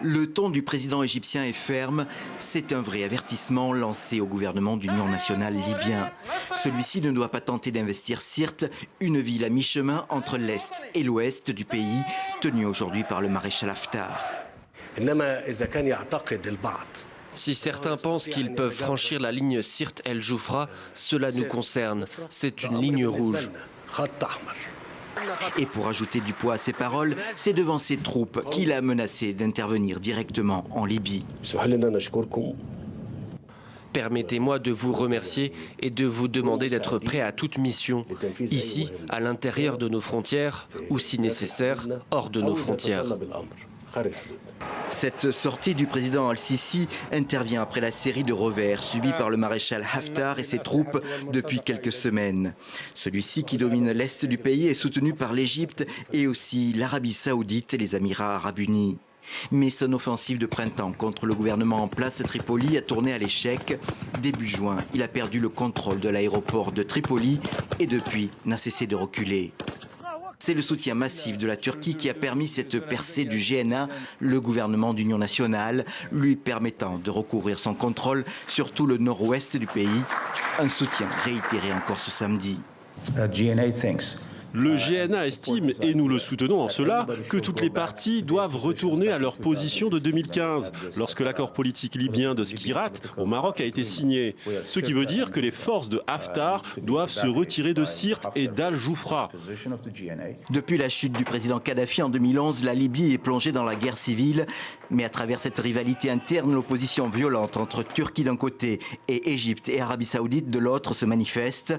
Le ton du président égyptien est ferme. C'est un vrai avertissement lancé au gouvernement d'union nationale libyen. Celui-ci ne doit pas tenter d'investir Sirte, une ville à mi-chemin entre l'est et l'ouest du pays, tenue aujourd'hui par le maréchal Haftar. Si certains pensent qu'ils peuvent franchir la ligne Sirte El Joufra, cela nous concerne. C'est une ligne rouge. Et pour ajouter du poids à ses paroles, c'est devant ses troupes qu'il a menacé d'intervenir directement en Libye. Permettez-moi de vous remercier et de vous demander d'être prêt à toute mission, ici, à l'intérieur de nos frontières, ou si nécessaire, hors de nos frontières. Cette sortie du président Al-Sisi intervient après la série de revers subis par le maréchal Haftar et ses troupes depuis quelques semaines. Celui-ci, qui domine l'est du pays, est soutenu par l'Égypte et aussi l'Arabie Saoudite et les Émirats Arabes Unis. Mais son offensive de printemps contre le gouvernement en place à Tripoli a tourné à l'échec. Début juin, il a perdu le contrôle de l'aéroport de Tripoli et depuis n'a cessé de reculer. C'est le soutien massif de la Turquie qui a permis cette percée du GNA, le gouvernement d'union nationale, lui permettant de recouvrir son contrôle sur tout le nord-ouest du pays. Un soutien réitéré encore ce samedi. Le GNA estime, et nous le soutenons en cela, que toutes les parties doivent retourner à leur position de 2015, lorsque l'accord politique libyen de Skhirat au Maroc a été signé. Ce qui veut dire que les forces de Haftar doivent se retirer de Sirte et d'Al-Joufra. Depuis la chute du président Kadhafi en 2011, la Libye est plongée dans la guerre civile. Mais à travers cette rivalité interne, l'opposition violente entre Turquie d'un côté et Égypte et Arabie Saoudite de l'autre se manifeste.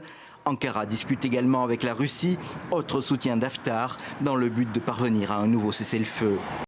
Ankara discute également avec la Russie, autre soutien d'Haftar, dans le but de parvenir à un nouveau cessez-le-feu.